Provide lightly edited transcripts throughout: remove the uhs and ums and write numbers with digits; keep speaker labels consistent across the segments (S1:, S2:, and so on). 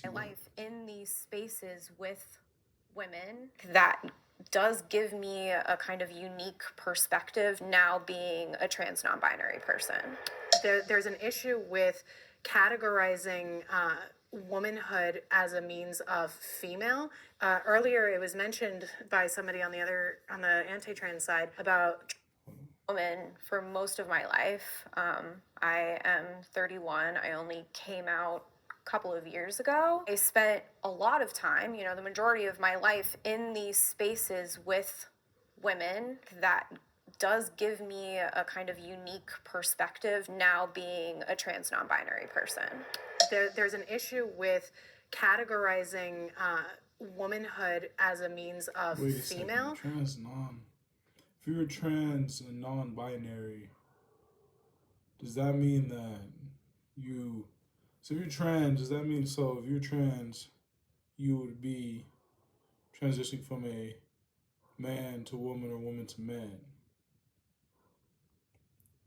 S1: my
S2: what?
S1: life in these spaces with women, that does give me a kind of unique perspective now being a trans non-binary person. There's an issue with categorizing womanhood as a means of female. Earlier, it was mentioned by somebody on the anti-trans side about woman for most of my life. I am 31. I only came out a couple of years ago. I spent a lot of time, the majority of my life in these spaces with women. That does give me a kind of unique perspective now being a trans non-binary person. There's an issue with categorizing womanhood as a means of female.
S2: If you're trans and non-binary, does that mean that so if you're trans, does that mean, so if you're trans, you would be transitioning from a man to woman or woman to man?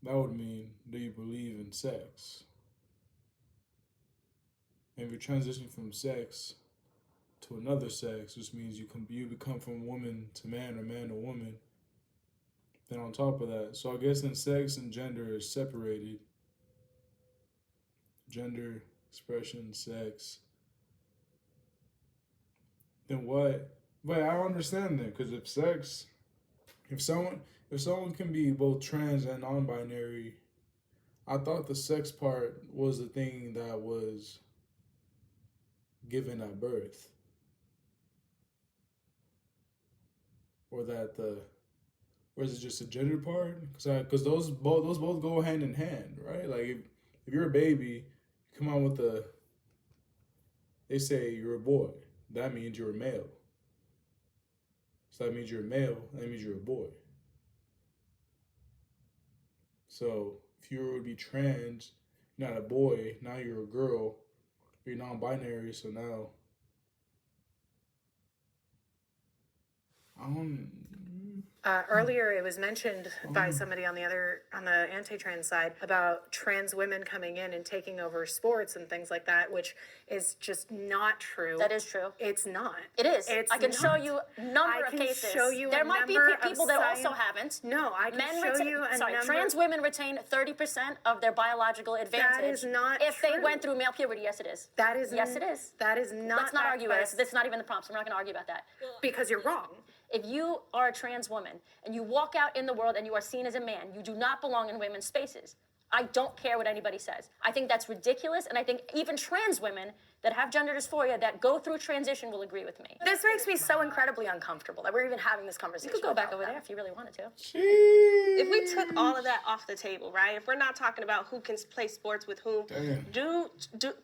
S2: That would mean that you believe in sex. And if you're transitioning from sex to another sex, which means you become from woman to man or man to woman. Then on top of that, so I guess then sex and gender is separated. Gender, expression, sex. Then what? But I don't understand that, because if someone can be both trans and non-binary, I thought the sex part was the thing that was given at birth, or is it just a gender part? Because those both go hand in hand, right? Like if you're a baby, you come out with they say you're a boy. That means you're a male. So that means you're a male. That means you're a boy. So if you were to be trans, you're not a boy. Now you're a girl. You're non-binary. So now I don't.
S1: Earlier, it was mentioned by somebody on the anti-trans side about trans women coming in and taking over sports and things like that, which is just not true.
S3: That is true.
S1: It's not.
S3: It is. I can show you a number of cases. There might be people that also haven't.
S1: No, I can show you a number.
S3: Trans women retain 30% of their biological advantage.
S1: That is not
S3: if
S1: true.
S3: They went through male puberty. Yes, it is.
S1: That is.
S3: Yes, it is.
S1: That is not.
S3: Let's not argue about it. This is not even the prompt, so we're not going to argue about that.
S1: Because you're wrong.
S3: If you are a trans woman and you walk out in the world and you are seen as a man, you do not belong in women's spaces. I don't care what anybody says. I think that's ridiculous, and I think even trans women that have gender dysphoria that go through transition will agree with me.
S4: This makes me so incredibly uncomfortable that we're even having this conversation.
S3: You could go back over there if you really wanted to.
S5: If we took all of that off the table, right? If we're not talking about who can play sports with whom,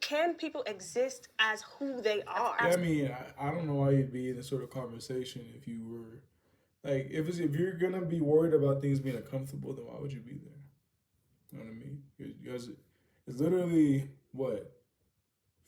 S5: can people exist as who they are?
S2: Yeah, I mean, I don't know why you'd be in this sort of conversation if you were, like, if you're gonna be worried about things being uncomfortable, then why would you be there? You know what I mean? Because it's literally what?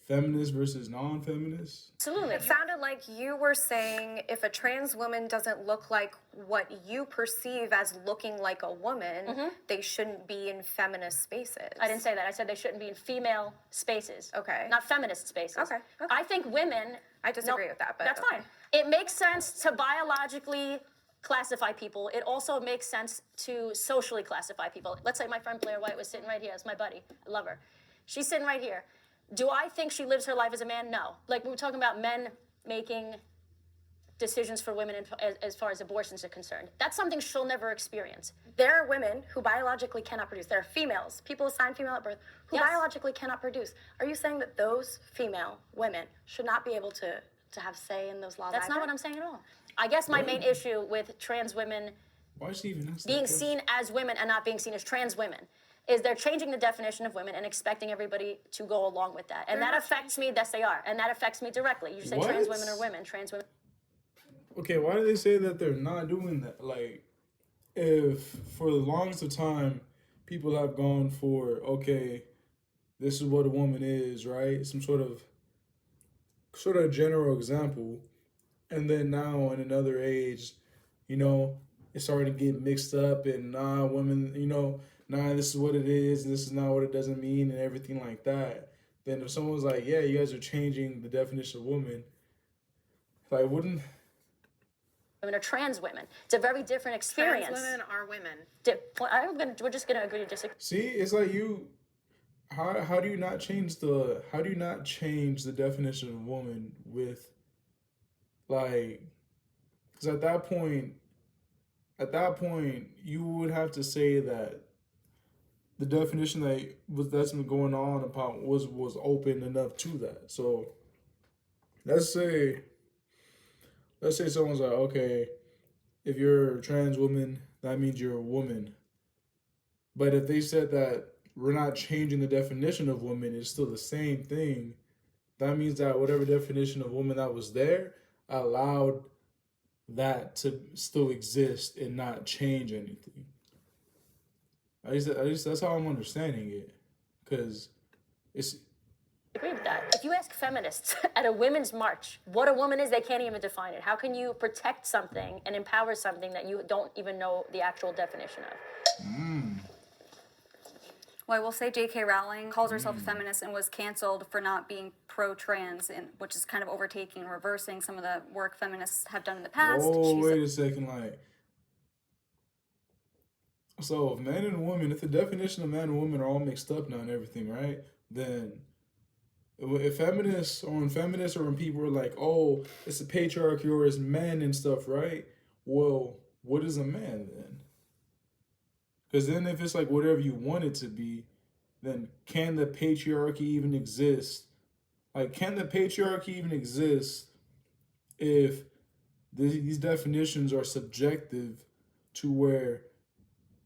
S2: Feminist versus non-feminist?
S3: Absolutely.
S1: It sounded like you were saying if a trans woman doesn't look like what you perceive as looking like a woman, they shouldn't be in feminist spaces.
S3: I didn't say that. I said they shouldn't be in female spaces.
S1: Okay.
S3: Not feminist spaces.
S1: Okay.
S3: I think women...
S1: I disagree with that, but...
S3: That's fine. It makes sense to biologically classify people. It also makes sense to socially classify people. Let's say my friend Blair White was sitting right here. That's my buddy. I love her. She's sitting right here. Do I think she lives her life as a man? No. Like, we were talking about men making decisions for women as far as abortions are concerned. That's something she'll never experience.
S4: There are women who biologically cannot produce. There are females, people assigned female at birth, who biologically cannot produce. Are you saying that those female women should not be able to have say in those laws?
S3: That's not what I'm saying at all. I guess my main issue with trans women being seen as women and not being seen as trans women is they're changing the definition of women and expecting everybody to go along with that. And that affects me, yes they are, and that affects me directly. You say trans women are women, trans women.
S2: Okay, why do they say that they're not doing that? Like, if for the longest of time, people have gone for, okay, this is what a woman is, right? Some sort of general example. And then now in another age, it's starting to get mixed up and women, this is what it is, and this is not what it doesn't mean, and everything like that. then if someone's like, yeah, you guys are changing the definition of woman, like, wouldn't...
S3: Women are trans women. It's a very different experience.
S1: Trans women are women.
S3: We're just gonna agree to disagree.
S2: See, it's like how do you not change the definition of woman with, like, because at that point you would have to say that the definition that's been going on about was open enough to that. So let's say someone's like, okay, if you're a trans woman, that means you're a woman. But if they said that we're not changing the definition of woman, it's still the same thing, that means that whatever definition of woman that was there allowed that to still exist and not change anything. At least that's how I'm understanding it. Because it's...
S3: Agree with that. If you ask feminists at a women's march what a woman is, they can't even define it. How can you protect something and empower something that you don't even know the actual definition of?
S6: Well, I will say J.K. Rowling calls herself a feminist and was canceled for not being pro-trans, which is kind of overtaking and reversing some of the work feminists have done in the past.
S2: Wait a second, like... So if man and woman, if the definition of man and woman are all mixed up now and everything, right? Then if feminists or when people are like, oh, it's a patriarchy or it's men and stuff, right? Well, what is a man then? Because then if it's like whatever you want it to be, then can the patriarchy even exist? Like, can the patriarchy even exist if these definitions are subjective to where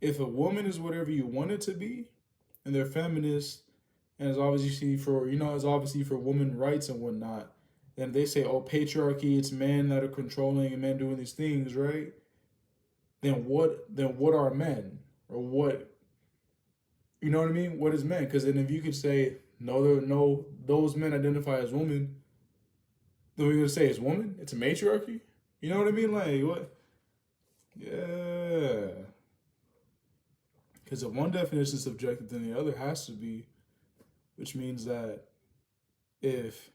S2: if a woman is whatever you want it to be, and they're feminists, and it's obviously for women rights and whatnot, then they say, oh, patriarchy, it's men that are controlling and men doing these things, right? Then what are men? Or what, you know what I mean? What is men? Because then if you could say, no, those men identify as women, then we're going to say it's woman? It's a matriarchy? You know what I mean? Like, what? Yeah. Because if one definition is subjective, then the other has to be, which means that if,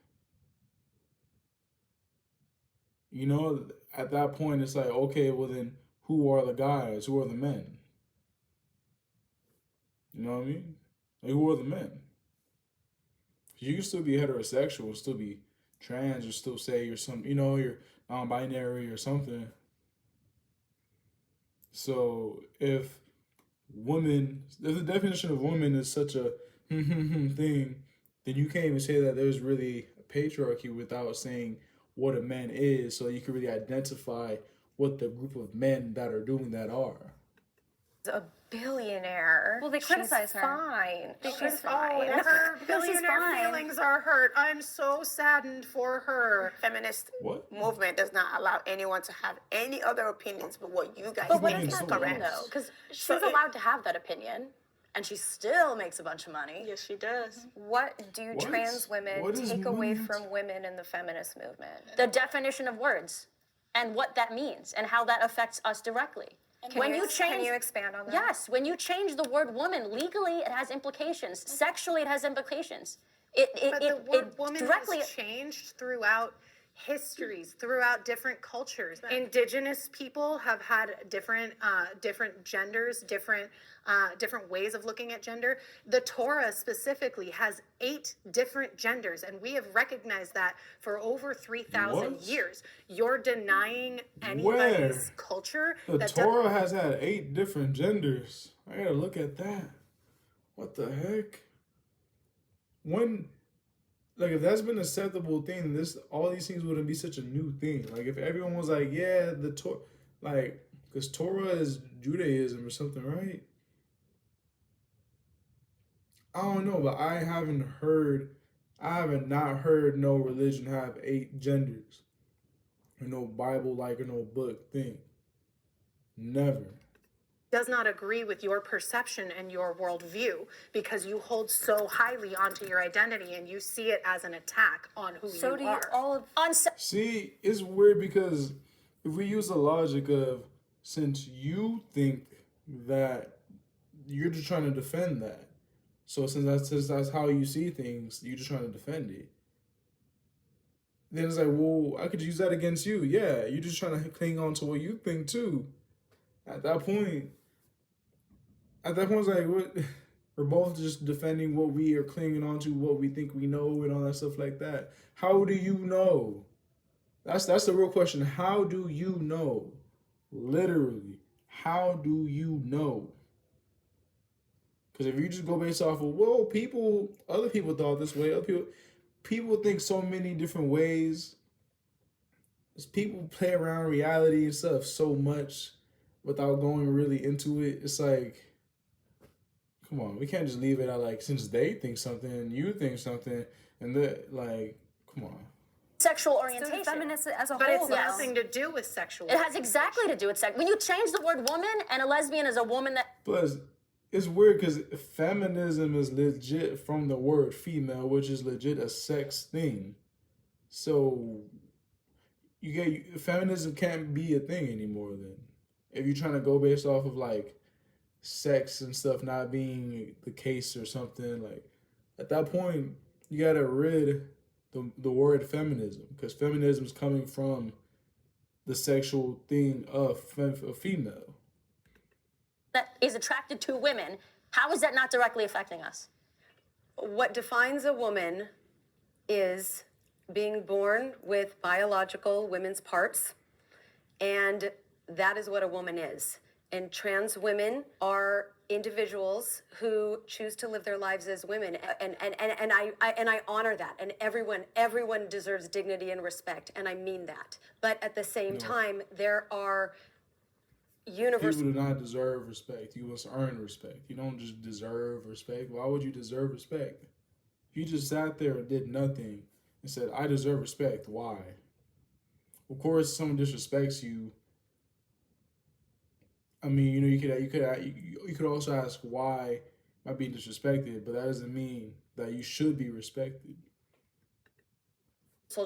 S2: at that point, it's like, okay, well then, who are the guys? Who are the men? You know what I mean? Like, who are the men? You can still be heterosexual, still be trans, or still say you're you're non-binary or something. So if the definition of woman is such a thing, then you can't even say that there's really a patriarchy without saying what a man is, so you can really identify what the group of men that are doing that are.
S1: A billionaire.
S6: Well, they criticize
S1: She's
S6: her.
S1: fine. She's
S5: Oh,
S1: fine.
S5: and her billionaire
S6: fine.
S5: feelings are hurt. I'm so saddened for her.
S7: Feminist
S2: What?
S7: movement does not allow anyone to have any other opinions but what you guys
S4: But what
S7: think
S4: does
S7: is
S4: that mean,
S7: correct.
S4: though? Because she's
S7: So it-
S4: allowed to have that opinion, and she still makes a bunch of money.
S5: Yes, she does.
S1: What do
S2: What?
S1: trans women
S2: What is
S1: take away
S2: movement?
S1: from women in the feminist movement?
S3: The definition of words and what that means and how that affects us directly.
S1: Can you expand on that?
S3: Yes, when you change the word woman, legally it has implications. Sexually it has implications. It
S5: woman
S3: directly
S5: has changed throughout histories, throughout different cultures. Indigenous people have had different genders, different ways of looking at gender. The Torah specifically has 8 different genders, and we have recognized that for over 3,000
S2: What?
S5: years. You're denying anybody's
S2: Where?
S5: culture.
S2: The
S5: that
S2: Torah has had 8 different genders. I gotta look at that. What the heck? If that's been an acceptable thing, all these things wouldn't be such a new thing. Like, if everyone was like, yeah, the Torah, because Torah is Judaism or something, right? I don't know, but I have not heard no religion have 8 genders. Or no Bible, or no book thing. Never.
S5: does not agree with your perception and your worldview because you hold so highly onto your identity and you see it as an attack on who
S6: So
S5: you
S6: do
S5: are.
S6: all of
S2: See, it's weird because if we use the logic of, since you think that you're just trying to defend that, So since that's how you see things, you're just trying to defend it. Then it's like, well, I could use that against you. Yeah, you're just trying to cling on to what you think too. At that point, it's like, what? We're both just defending what we are clinging on to, what we think we know, and all that stuff like that. How do you know? That's the real question. How do you know? Literally, how do you know? Because if you just go based off of, well, other people thought this way. People think so many different ways. People play around reality and stuff so much without going really into it. It's like, come on, we can't just leave it at like, since they think something, you think something, and come on.
S3: Sexual orientation.
S6: Feminists as a
S5: But
S6: whole,
S5: it's nothing to do with sexual.
S3: It has exactly to do with sex. When you change the word woman, and a lesbian is a woman that.
S2: Plus, it's weird because feminism is legit from the word female, which is legit a sex thing. So feminism can't be a thing anymore then. If you're trying to go based off of like sex and stuff not being the case or something, like at that point you gotta rid the word feminism, because feminism is coming from the sexual thing of a female
S3: that is attracted to women. How is that not directly affecting us?
S8: What defines a woman is being born with biological women's parts, and that is what a woman is. And trans women are individuals who choose to live their lives as women, and I honor that. And everyone deserves dignity and respect, and I mean that. But at the same time, there are universal.
S2: People do not deserve respect. You must earn respect. You don't just deserve respect. Why would you deserve respect? If you just sat there and did nothing and said, I deserve respect, why? Of course, someone disrespects you. I mean, you could also ask why am I being disrespected, but that doesn't mean that you should be respected.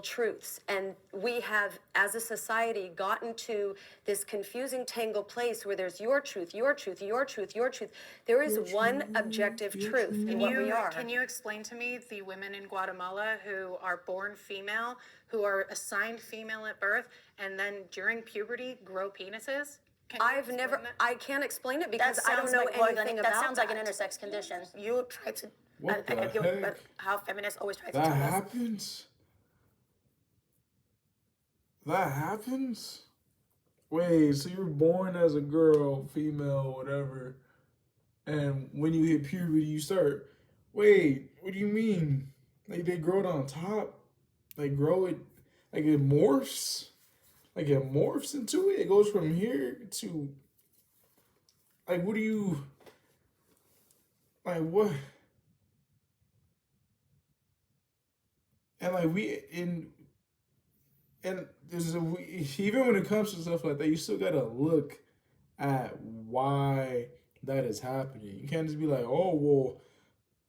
S8: Truths, and we have, as a society, gotten to this confusing tangled place where there's your truth, your truth, your truth, your truth. There is one objective truth in what we are.
S5: Can you explain to me the women in Guatemala who are born female, who are assigned female at birth, and then during puberty grow penises?
S8: I can't explain it because I don't know anything about that.
S3: That sounds like an intersex condition.
S7: You try to.
S2: What the heck?
S7: How feminists always try to
S2: That
S7: tell us.
S2: happens? That happens? Wait, so you're born as a girl, female, whatever, and when you hit puberty, you start. Wait, what do you mean? Like they grow it on top? They grow it, like it morphs? Like it morphs into it? It goes from here to. Like, what do you. Like, what? And like, and even when it comes to stuff like that, you still gotta look at why that is happening. You can't just be like, oh, well,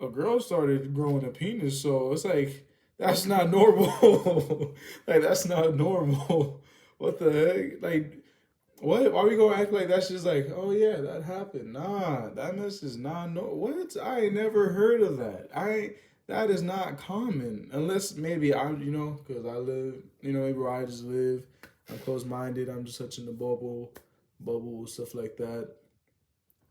S2: a girl started growing a penis, so it's like, that's not normal. Like, that's not normal. What the heck? Like, what? Why are we gonna act like that's just like, oh yeah, that happened? Nah, that mess is not what? I ain't never heard of that. That is not common, unless maybe because I live, maybe where I just live, I'm close-minded, I'm just such in the bubble, stuff like that.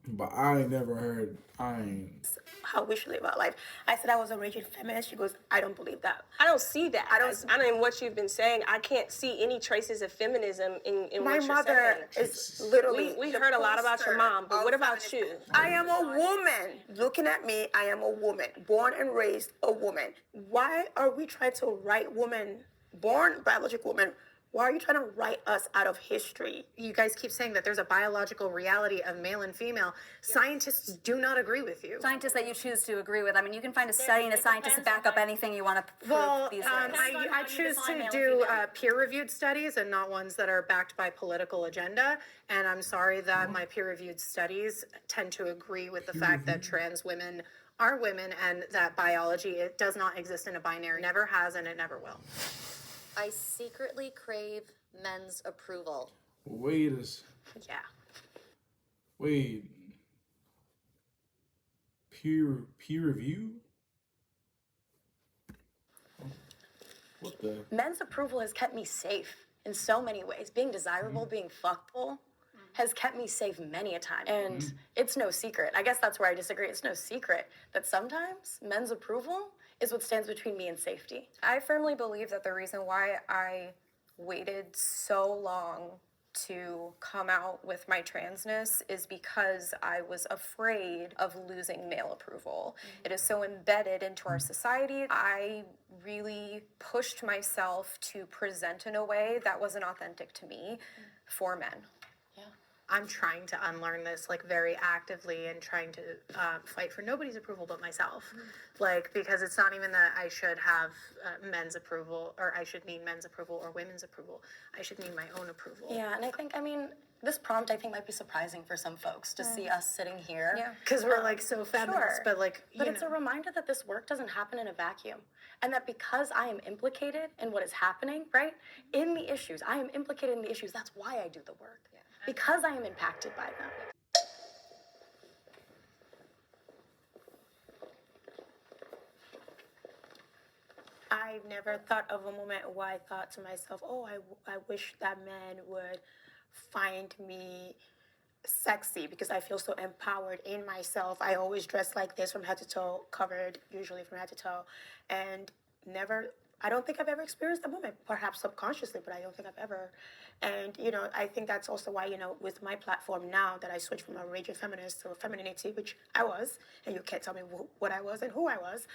S2: But I ain't never heard,
S7: How we should live our life. I said I was a rigid feminist. She goes, I don't believe that.
S9: I don't see that. I don't in what you've been saying. I can't see any traces of feminism in
S7: My
S9: what you're
S7: mother
S9: saying.
S7: is literally.
S9: We
S7: the
S9: heard a lot about your
S7: poster
S9: mom, but
S7: of
S9: what about
S7: feminist.
S9: you?
S7: I am a woman. Looking at me, I am a woman. Born and raised a woman. Why are we trying to write women, born biological women? Why are you trying to write us out of history?
S5: You guys keep saying that there's a biological reality of male and female. Scientists do not agree with you.
S6: Scientists that you choose to agree with. I mean, you can find a study and a scientist to back up anything you want to prove
S5: Well,
S6: these days.
S5: I choose to do peer-reviewed studies and not ones that are backed by political agenda. And I'm sorry that my peer-reviewed studies tend to agree with the fact that trans women are women and that biology, it does not exist in a binary. Never has and it never will.
S10: I secretly crave men's approval.
S2: Wait.
S5: Yeah.
S2: Wait. peer review? What the?
S4: Men's approval has kept me safe in so many ways. Being desirable, being fuckable has kept me safe many a time. And it's no secret. I guess that's where I disagree. It's no secret that sometimes men's approval is what stands between me and safety.
S1: I firmly believe that the reason why I waited so long to come out with my transness is because I was afraid of losing male approval. It is so embedded into our society. I really pushed myself to present in a way that wasn't authentic to me for men.
S5: I'm trying to unlearn this like very actively and trying to fight for nobody's approval but myself. Like, because it's not even that I should have men's approval or I should need men's approval or women's approval. I should need my own approval.
S4: Yeah, and I mean, this prompt I think might be surprising for some folks to see us sitting here.
S1: Yeah.
S5: Because we're like so feminist,
S4: Sure.
S5: but like,
S4: But it's a reminder that this work doesn't happen in a vacuum. And that because I am implicated in what is happening, right? In the issues, I am implicated in the issues. That's why I do the work. Because I am impacted by them.
S7: I've never thought of a moment where I thought to myself, oh, I wish that man would find me sexy because I feel so empowered in myself. I always dress like this from head to toe, covered usually from head to toe, and I don't think I've ever experienced that moment, perhaps subconsciously, but I don't think I've ever. And, I think that's also why, with my platform now that I switched from a raging feminist to femininity, which I was, and you can't tell me what I was and who I was.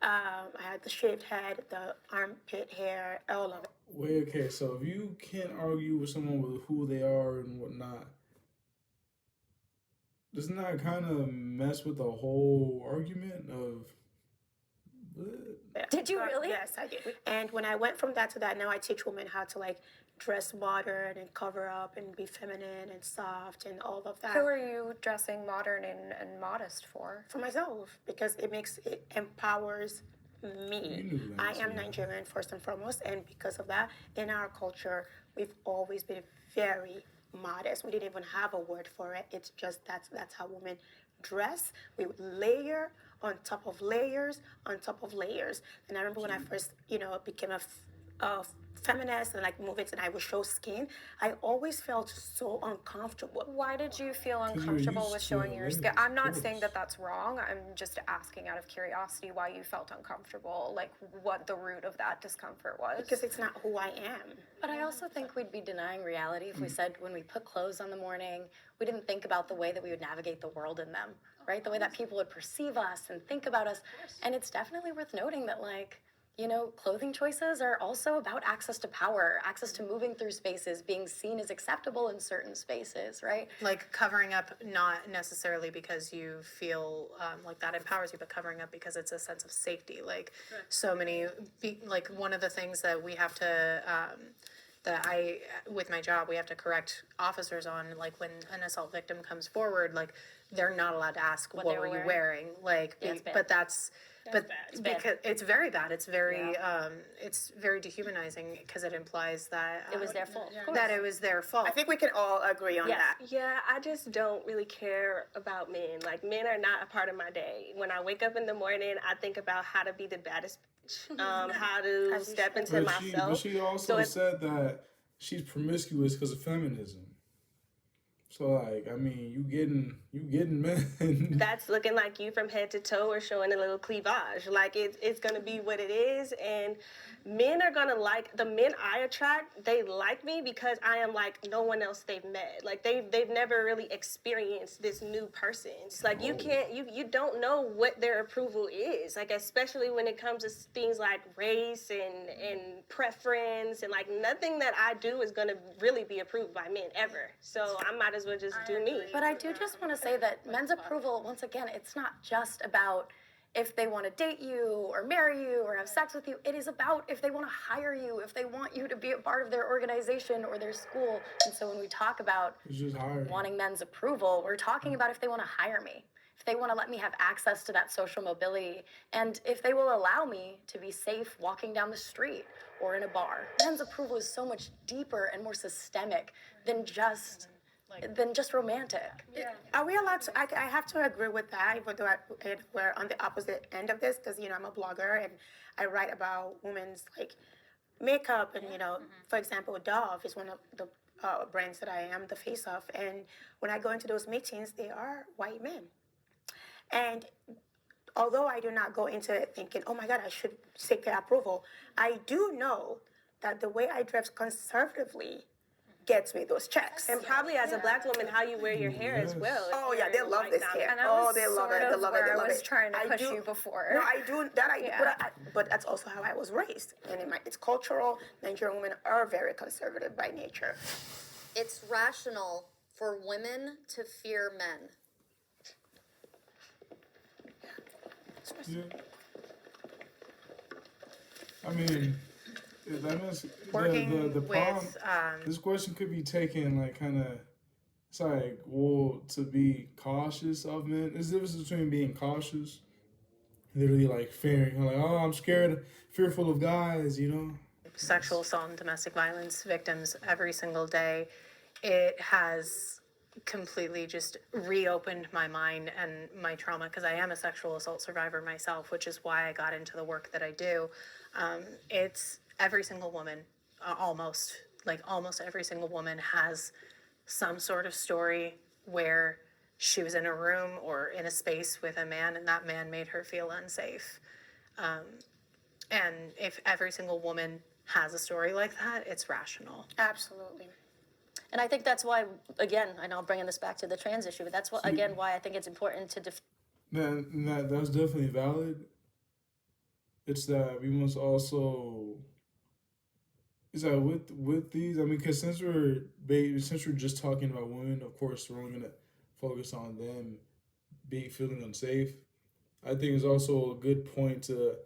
S7: I had the shaved head, the armpit hair, all of it.
S2: Wait, okay, so if you can't argue with someone with who they are and whatnot, doesn't that kind of mess with the whole argument of...
S3: Did you really?
S7: Yes, I did. And when I went from that to that, now I teach women how to dress modern and cover up and be feminine and soft and all of that.
S1: Who are you dressing modern and modest for?
S7: For myself, because it empowers me. I am Nigerian first and foremost, and because of that, in our culture, we've always been very modest. We didn't even have a word for it. It's just that's how women dress. We would layer on top of layers on top of layers. And I remember when I first, became a feminist and moved into and I would show skin, I always felt so uncomfortable.
S1: Why did you feel uncomfortable with showing your skin? I'm not saying that that's wrong. I'm just asking out of curiosity why you felt uncomfortable, like what the root of that discomfort was.
S7: Because it's not who I am.
S4: But I also think we'd be denying reality if we said when we put clothes on the morning, we didn't think about the way that we would navigate the world in them, right? The way that people would perceive us and think about us. And it's definitely worth noting that clothing choices are also about access to power, access to moving through spaces, being seen as acceptable in certain spaces, right?
S5: Like covering up, not necessarily because you feel like that empowers you, but covering up because it's a sense of safety. One of the things that we have to, with my job, we have to correct officers on, when an assault victim comes forward, they're not allowed to ask, what were you wearing? But that's... Because it's very bad. It's very it's very dehumanizing because it implies that
S3: It was their fault.
S5: That it was their fault.
S7: I think we can all agree on that.
S9: Yeah, I just don't really care about men. Men are not a part of my day. When I wake up in the morning, I think about how to be the baddest bitch, how to step into myself.
S2: But she also said that she's promiscuous because of feminism. So you getting men.
S9: That's looking like you from head to toe or showing a little cleavage. It's gonna be what it is, and men are gonna the men I attract. They like me because I am like no one else they've met. They've never really experienced this new person. It's you don't know what their approval is. Especially when it comes to things like race and preference and nothing that I do is gonna really be approved by men ever. So I might as well just do me.
S4: But I do just want to say that men's approval, once again, it's not just about if they want to date you or marry you or have sex with you. It is about if they want to hire you, if they want you to be a part of their organization or their school. And so when we talk about wanting men's approval, we're talking about if they want to hire me, if they want to let me have access to that social mobility, and if they will allow me to be safe walking down the street or in a bar. Men's approval is so much deeper and more systemic than just than just romantic.
S7: Are we allowed to? I have to agree with that, even though we're on the opposite end of this, because I'm a blogger and I write about women's makeup, and for example, Dove is one of the brands that I am the face of, and when I go into those meetings, they are white men, and although I do not go into it thinking, oh my God, I should seek their approval, I do know that the way I dress conservatively gets me those checks.
S9: And probably as a black woman, how you wear your hair as well.
S7: Oh yeah, they love this hair.
S4: And that
S7: Oh,
S4: was
S7: they love
S4: sort
S7: it. They
S4: of
S7: love it.
S4: where
S7: They
S4: I
S7: love
S4: was
S7: it.
S4: trying to push
S7: do-
S4: you before.
S7: No, I do that.
S4: Yeah.
S7: But that's also how I was raised, and it's cultural. Nigerian women are very conservative by nature.
S10: It's rational for women to fear men.
S2: Yeah. I mean, that means
S5: Working
S2: the problem.
S5: with,
S2: This question could be taken kind of. It's like, well, to be cautious of men. There's a difference between being cautious, literally fearing, oh, I'm scared, fearful of guys,
S5: sexual assault and domestic violence victims every single day. It has completely just reopened my mind and my trauma, because I am a sexual assault survivor myself, which is why I got into the work that I do. It's every single woman, almost every single woman has some sort of story where she was in a room or in a space with a man and that man made her feel unsafe. And if every single woman has a story like that, it's rational.
S4: Absolutely.
S3: And I think that's why, again, I know I'm bringing this back to the trans issue, but that's why I think it's important to
S2: that's definitely valid. It's that we must also. It's that with these, I mean, because since we're just talking about women, of course we're only gonna focus on them feeling unsafe. I think it's also a good point to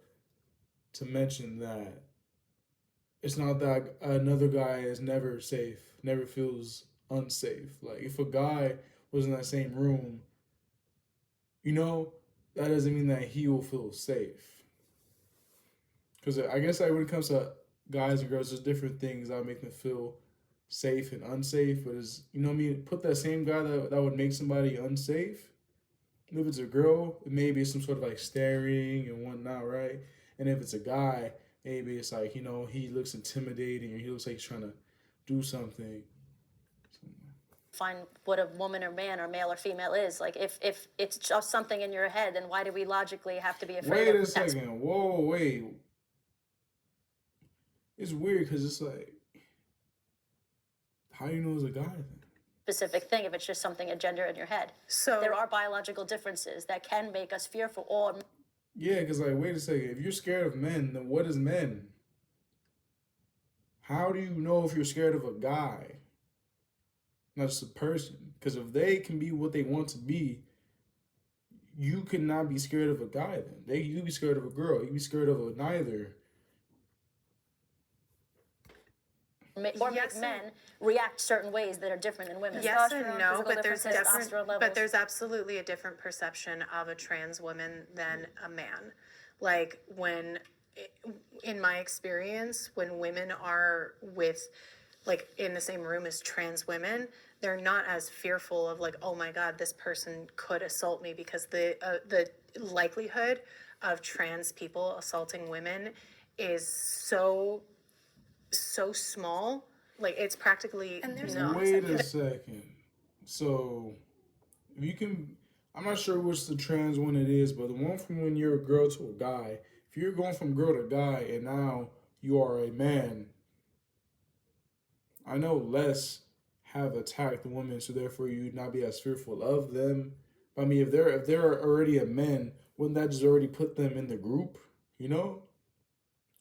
S2: mention that it's not that another guy is never safe, never feels unsafe. If a guy was in that same room, that doesn't mean that he will feel safe. Because I guess when it comes to guys and girls, there's different things that make them feel safe and unsafe. But put that same guy that would make somebody unsafe. If it's a girl, maybe it's some sort of staring and whatnot, right? And if it's a guy, maybe it's he looks intimidating or he looks like he's trying to do something.
S3: find what a woman or man or male or female is. If it's just something in your head, then why do we logically have to be afraid of
S2: Wait a second. Whoa, wait. It's weird because it's how do you know it's a guy then?
S3: specific thing if it's just something, a gender in your head?
S5: So
S3: There are biological differences that can make us fearful or
S2: Yeah, because wait a second. If you're scared of men, then what is men? How do you know if you're scared of a guy, not just a person? Because if they can be what they want to be, you could not be scared of a guy then. You could be scared of a girl. You could be scared of a neither.
S3: make
S5: Yes and-
S3: men react certain ways that are different than women.
S5: Yes
S6: Testosterone,
S5: and no,
S6: physical
S5: but there's
S3: differences,
S5: different,
S3: testosterone levels.
S5: but there's absolutely a different perception of a trans woman than a man. Like in my experience, when women are in the same room as trans women, they're not as fearful of oh my God, this person could assault me, because the likelihood of trans people assaulting women is so small. It's practically no.
S2: Wait a second. So, if you can, I'm not sure which the trans one it is, but the one from when you're a girl to a guy, if you're going from girl to guy and now you are a man, I know less have attacked women, so therefore you'd not be as fearful of them. I mean, if they're already a men, wouldn't that just already put them in the group? Because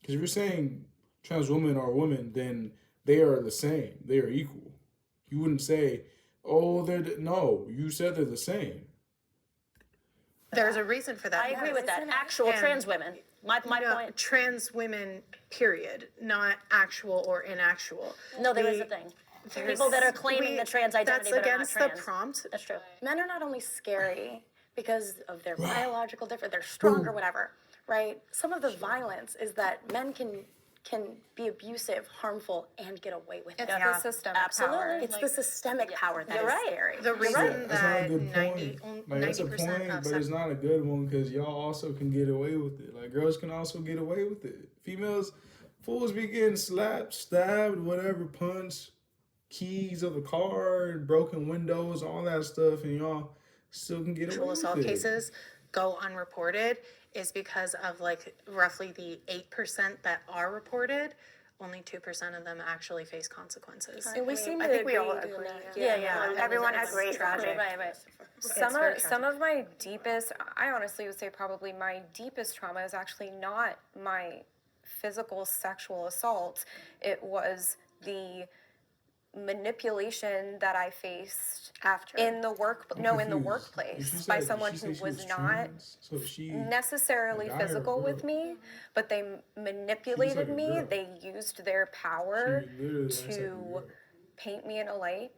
S2: if you're saying trans women are women, then they are the same. They are equal. You wouldn't say, oh, no. You said they're the same.
S5: There's a reason for that.
S3: I agree with that. Actual
S5: And-
S3: trans women. My
S5: No,
S3: point.
S5: trans women, period, not actual or inactual.
S3: No, there is a thing. People that are claiming the trans identity
S5: That's
S3: but are not
S5: against
S3: trans.
S5: the prompt.
S3: That's true.
S4: Men are not only scary because of their biological difference, they're strong or whatever, right? Some of the violence is that men can can be abusive, harmful, and get away with it.
S1: It's the systemic power.
S4: It's the systemic power that is scary.
S5: The reason
S2: That's not a
S5: that
S2: good
S5: 90,
S2: point. Like, that's a
S5: 90%
S2: point,
S5: of
S2: but it's not a good one because y'all also can get away with it. Like, girls can also get away with it. Females, fools be getting slapped, stabbed, whatever, punched, keys of the car, broken windows, all that stuff, and y'all still can get away
S5: sexual
S2: with
S5: assault
S2: it.
S5: cases go unreported is because of like roughly the 8% that are reported. Only 2% of them actually face consequences.
S4: And we seem
S1: I
S4: to
S1: think we all
S4: agree.
S1: agree.
S4: Yeah.
S1: Everyone
S4: It's
S1: agrees.
S4: tragic.
S3: Right.
S1: Some of my deepest, I honestly would say probably my deepest trauma is actually not my physical sexual assault. It was the manipulation that I faced
S4: After.
S1: in the
S2: I'm
S1: in the
S2: confused.
S1: workplace
S2: She
S1: by
S2: said-
S1: someone
S2: she
S1: who
S2: said she
S1: was not
S2: trans, so she
S1: necessarily
S2: a guy or a
S1: physical with
S2: girl?
S1: me, but they manipulated
S2: a
S1: me.
S2: girl.
S1: They used their power
S2: She literally acts like a
S1: to
S2: girl.
S1: paint me in a light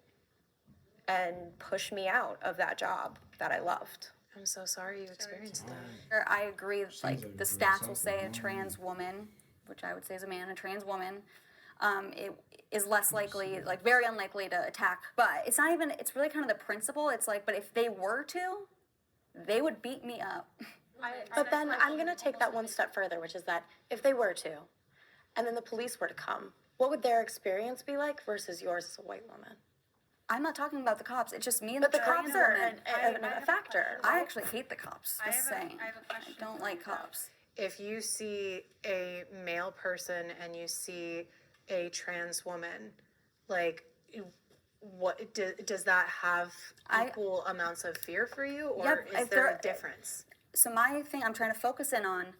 S1: and push me out of that job that I loved.
S5: I'm so sorry you experienced that.
S6: I agree. Like
S2: like
S6: the
S2: there's
S6: stats will say a
S2: something
S6: trans woman, which I would say is a man, a trans woman, it is less likely, like very unlikely to attack. But it's not even. It's really kind of the principle. It's like, but if they were to, they would beat me up.
S4: But then I'm going to take that one step further, which is that if they were to, and then the police were to come, what would their experience be like versus yours as a white woman?
S6: I'm not talking about the cops. It's just me and
S4: But
S6: the
S4: the
S6: trans
S4: cops are
S6: woman.
S4: a factor.
S6: I actually hate the cops. Just saying. I don't like cops.
S5: If you see a male person and you see a trans woman, like, what does that have equal amounts of fear for you, or
S6: Yep,
S5: is
S6: if
S5: there
S6: they're-
S5: a difference?
S6: So my thing, I'm trying to focus in on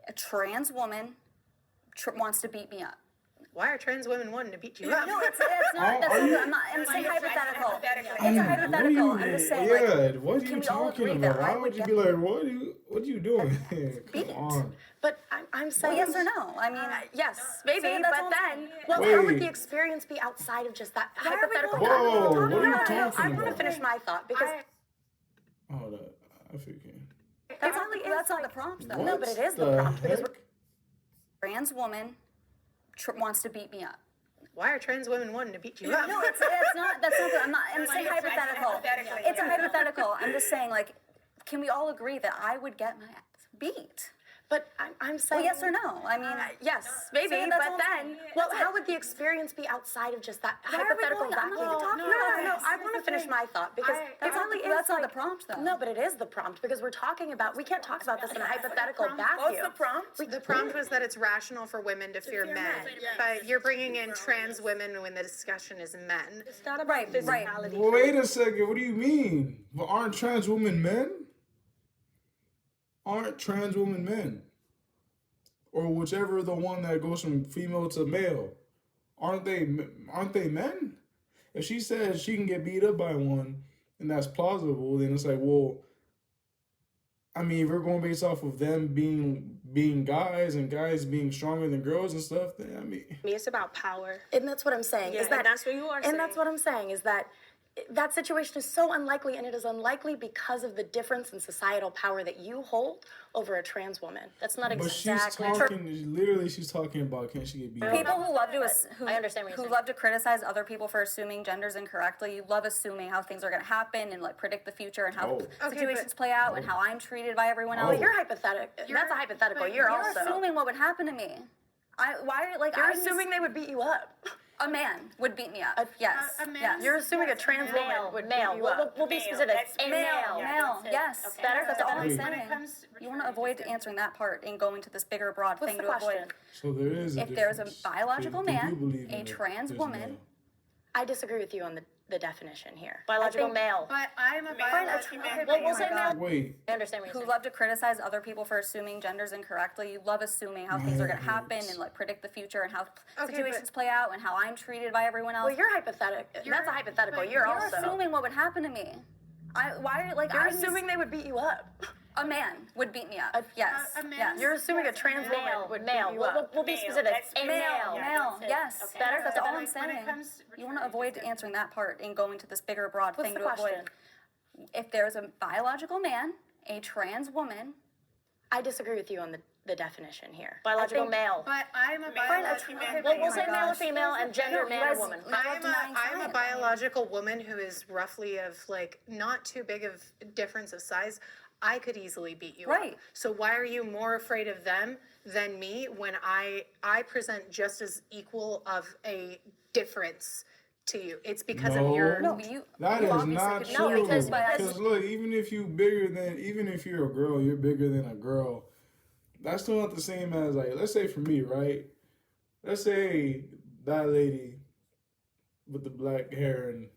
S6: a trans woman wants to beat me up.
S5: Why are trans women wanting to beat you up?
S6: No, it's not. That's
S2: Are you-
S6: not. I'm saying hypothetical. It's a
S2: What are
S6: hypothetical.
S2: you,
S6: I'm just saying.
S2: yeah,
S6: Like,
S2: what are
S6: can
S2: you
S6: we all
S2: talking
S6: agree that
S2: about?
S6: I
S2: Why
S6: would
S2: would you
S6: get
S2: be like, what are you doing?
S6: beat?
S2: Come on.
S4: But I'm saying
S6: yes or no? I mean,
S4: yes, maybe.
S6: See,
S4: But
S6: that's what I'm
S4: then,
S6: saying.
S4: well, how would
S2: Wait.
S4: the experience be outside of just that
S6: are we
S4: hypothetical?
S6: going-
S2: Whoa, what are you
S4: No,
S2: talking
S4: I want to
S2: about?
S4: finish my thought because
S2: Hold up, I forget.
S6: that's not the prompt though.
S4: no, but it is the
S2: What
S4: prompt because
S2: heck?
S4: we're
S6: Trans woman wants to beat me up.
S5: Why are trans women wanting to beat you up?
S6: No, it's not. That's not. I'm saying hypothetical. It's a hypothetical. I'm just saying, like, can we all agree that I would get my ass beat?
S4: But I'm saying
S6: Well, yes or no? I mean,
S4: yes, maybe.
S6: See,
S4: But
S6: that's what I'm
S4: then,
S6: saying.
S4: well,
S6: That's
S4: how
S6: it.
S4: would the experience be outside of just that
S6: Why are we
S4: hypothetical
S6: going- I'm not
S4: vacuum?
S6: even talking
S4: No,
S6: about
S4: I want to finish my thought because it really is
S6: that's not the
S4: like-
S6: prompt though.
S4: No, but it is the prompt because we're talking about. We can't talk about this in a hypothetical vacuum.
S7: What's the prompt?
S5: The prompt was that it's rational for women to fear men, but you're bringing in trans women when the discussion is men.
S9: It's not about physicality.
S2: Wait a second, what do you mean? But aren't trans women men? Aren't trans women men? Or whichever the one that goes from female to male. Aren't they men? If she says she can get beat up by one and that's plausible, then it's like, well, I mean, if we're going based off of them being guys and guys being stronger than girls and stuff, then I mean,
S9: It's about power.
S4: And that's what I'm saying.
S9: Yeah,
S4: is that
S9: and that's what you are
S4: And that's
S9: saying.
S4: what I'm saying is that that situation is so unlikely, and it is unlikely because of the difference in societal power that you hold over a trans woman.
S3: That's not
S2: but
S3: exactly.
S2: she's talking about can she get beat up?
S6: People who love to
S3: I understand what you're
S6: who
S3: saying.
S6: love to criticize other people for assuming genders incorrectly. You love assuming how things are going to happen and like predict the future and how situations play out and how I'm treated by everyone else.
S2: Oh.
S4: You're hypothetical. That's a hypothetical. You're also.
S6: assuming what would happen to me.
S4: You're assuming they would beat you up.
S6: a man would beat me up. Yes. Yes.
S4: You're assuming a trans woman would beat you up.
S3: We'll be specific. A male.
S6: Male, yes.
S3: Better.
S6: That's all I'm
S2: Wait.
S6: saying. You want to avoid answering that part and go into this bigger, broad
S4: What's
S6: thing
S4: the
S6: to avoid.
S4: question?
S2: So there is a
S6: If there's a
S2: difference.
S6: biological
S2: They do
S6: man,
S2: believe
S6: a
S2: in
S6: trans
S2: there's
S6: woman,
S2: male.
S4: I disagree with you on the definition here.
S3: Biological male.
S5: But I'm a biological
S3: We'll say male.
S2: Wait,
S3: I understand what you're
S6: who
S3: saying.
S6: love to criticize other people for assuming genders incorrectly. You love assuming how things are going to happen and like predict the future and how situations play out and how I'm treated by everyone else.
S4: Well, you're hypothetical. That's a hypothetical. You're also.
S6: assuming what would happen to me.
S4: You're assuming they would beat you up.
S6: a man would beat me up. Yes. Yes.
S4: You're assuming a trans woman would beat you up.
S3: We'll be specific. A male.
S6: Male, yes.
S3: Better.
S6: That's all I'm saying. You want to avoid answering that part and go into this bigger, broad
S4: What's
S6: thing
S4: the
S6: to
S4: question?
S6: avoid. If there's a biological man, a trans woman,
S4: I disagree with you on the definition here.
S3: Biological male.
S5: But I'm a
S6: Fine,
S5: biological.
S3: We'll say male or female and gender man or woman.
S5: I'm a biological woman who is roughly of like not too big of difference of size. I could easily beat you
S6: Right.
S5: up. So why are you more afraid of them than me when I present just as equal of a difference to you? It's because of your
S6: No, but you.
S2: That
S6: you
S2: is
S6: obviously
S2: not
S6: could-
S2: true.
S3: No, because-
S2: Because look, even if you're a girl, you're bigger than a girl. That's still not the same as like, let's say for me, right? Let's say that lady with the black hair and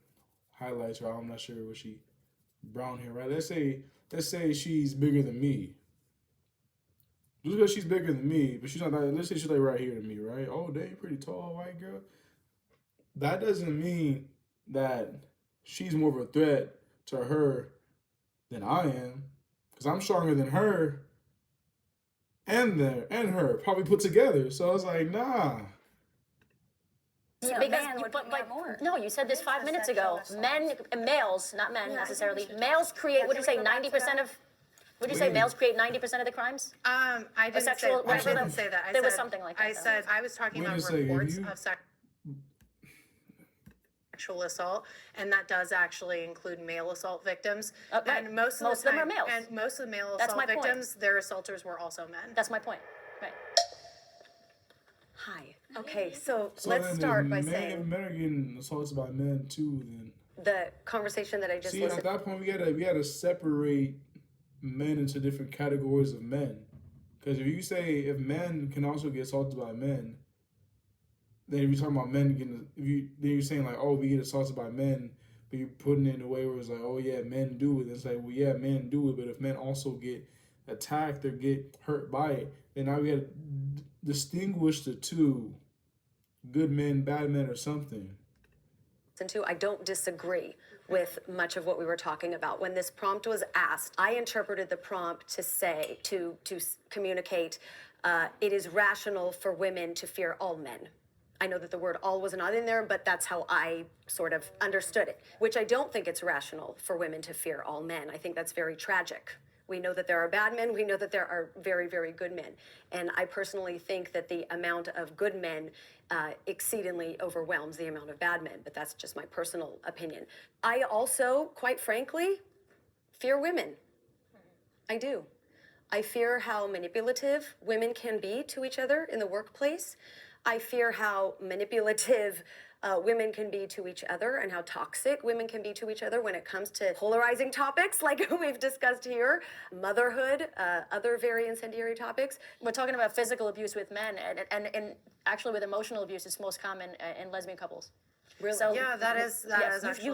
S2: highlights, or I'm not sure what she, brown hair, right? Let's say she's bigger than me. Just because she's bigger than me, but she's not that. Let's say she's like right here to me, right? Oh, dang, pretty tall white girl. That doesn't mean that she's more of a threat to her than I am, because I'm stronger than her and her probably put together. So I was like, nah.
S6: Yeah,
S3: Because
S6: man would
S3: but
S6: more.
S3: no, you said this 5 minutes ago. Males, not men necessarily. Males create. What did you say? 90% of. What did you say? Males create 90% of the crimes.
S5: I didn't
S3: sexual-
S5: say, I
S3: whatever
S5: didn't
S3: the-
S5: say that. I
S3: there was
S5: said-
S3: something like that,
S5: I
S3: though.
S5: said I was talking
S2: Wait a
S5: about
S2: second,
S5: reports
S2: you-
S5: of sexual assault, and that does actually include male assault victims.
S3: Right.
S5: And most of
S3: Most
S5: the
S3: of them
S5: time,
S3: are males.
S5: And most of the male
S3: That's
S5: assault
S3: my point.
S5: victims, their assaulters were also men.
S3: That's my point. Right.
S8: Hi. Okay, so
S2: So
S8: let's
S2: then
S8: start by
S2: if
S8: saying
S2: men are getting assaulted by men too, then
S8: the conversation that I just
S2: see, at
S8: listened.
S2: that point we gotta separate men into different categories of men. Because if men can also get assaulted by men, then if you're talking about men getting, then you're saying like, oh, we get assaulted by men, but you're putting it in a way where it's like, oh yeah, men do it. It's like, well, yeah, men do it, but if men also get attacked or get hurt by it, then now we gotta distinguish the two, good men, bad men, or something.
S8: To, I don't disagree with much of what we were talking about. When this prompt was asked, I interpreted the prompt to say, to communicate, it is rational for women to fear all men. I know that the word all was not in there, but that's how I sort of understood it, which I don't think it's rational for women to fear all men. I think that's very tragic. We know that there are bad men. We know that there are very, very good men. And I personally think that the amount of good men exceedingly overwhelms the amount of bad men, but that's just my personal opinion. I also, quite frankly, fear women. I do. I fear how manipulative women can be to each other in the workplace. I fear how manipulative women can be to each other and how toxic women can be to each other when it comes to polarizing topics like we've discussed here, motherhood, other very incendiary topics.
S3: We're talking about physical abuse with men, and actually with emotional abuse, it's most common in lesbian couples.
S8: Really?
S3: So,
S5: Yeah, that is
S3: yes,
S5: actually.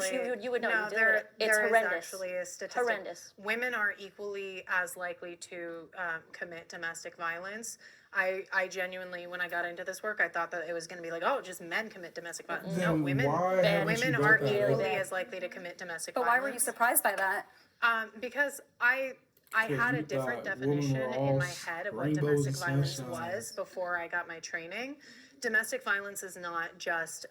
S3: you would know.
S5: No,
S3: you do
S5: there,
S3: it. It's
S5: there is
S3: horrendous.
S5: actually a statistic.
S3: Horrendous.
S5: Women are equally as likely to commit domestic violence. I genuinely, when I got into this work, I thought that it was going to be like, oh, just men commit domestic violence. No,
S2: Then
S5: women.
S2: why haven't you
S5: Women
S2: brought
S5: are
S2: that up?
S5: equally as likely to commit domestic
S6: But
S5: violence.
S6: why were you surprised by that?
S5: Because I had a
S2: you
S5: different
S2: thought women
S5: definition
S2: were
S5: in
S2: all
S5: my head of what
S2: rainbows
S5: domestic
S2: and
S5: violence
S2: sunshine.
S5: was before I got my training. Domestic violence is not just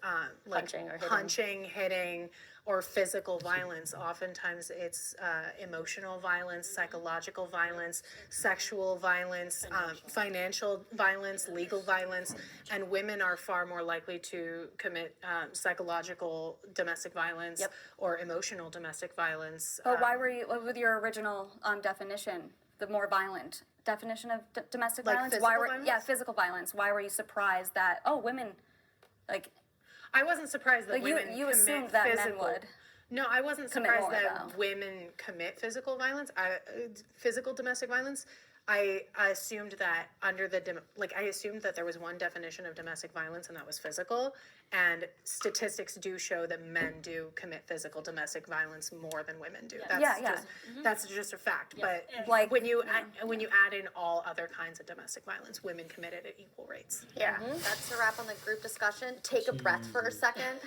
S5: like
S3: Punching or hitting.
S5: punching, hitting, or physical violence. Oftentimes it's emotional violence, psychological violence, sexual violence, financial violence, legal violence, and women are far more likely to commit psychological domestic violence or emotional domestic violence.
S6: But why were you, with your original definition, the more violent definition of domestic
S5: Like
S6: violence?
S5: physical
S6: Why were
S5: violence?
S6: yeah, physical violence? Why were you surprised that women, like
S5: I wasn't surprised that
S6: Like, you-
S5: women
S6: you
S5: commit
S6: assumed that men
S5: physical.
S6: would
S5: No, I wasn't
S6: commit
S5: surprised
S6: more,
S5: that
S6: though.
S5: women commit physical violence. Physical domestic violence. I assumed that under the I assumed that there was one definition of domestic violence, and that was physical. And statistics do show that men do commit physical domestic violence more than women do. That's
S6: Yeah, yeah.
S5: just that's just a fact. But
S6: Like-
S5: when you add in all other kinds of domestic violence, women commit it at equal rates.
S10: Yeah, that's a wrap on the group discussion. Take a breath for a second.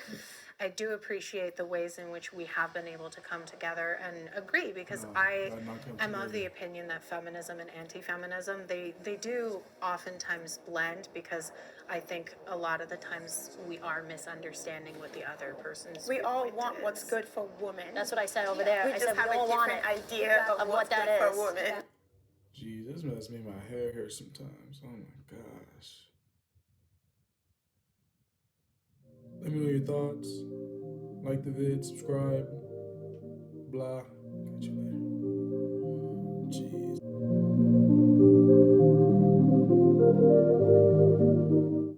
S5: I do appreciate the ways in which we have been able to come together and agree, because I
S2: glad not come
S5: am of
S2: together.
S5: the opinion that feminism and anti-feminism, they do oftentimes blend, because I think a lot of the times we are misunderstanding what the other person's
S7: We all
S5: viewpoint
S7: want what's
S5: is.
S7: good for women.
S3: That's what I said over there.
S7: We
S3: I
S7: just
S3: said
S7: have
S3: we
S7: a
S3: all want
S7: different
S3: it.
S7: idea of
S3: Of
S7: what's
S3: what that
S7: good
S3: is.
S7: for women.
S2: Jeez, this mess me my hair hurt sometimes. Oh my gosh. Let me know your thoughts. Like the vid, subscribe, blah. Catch you later.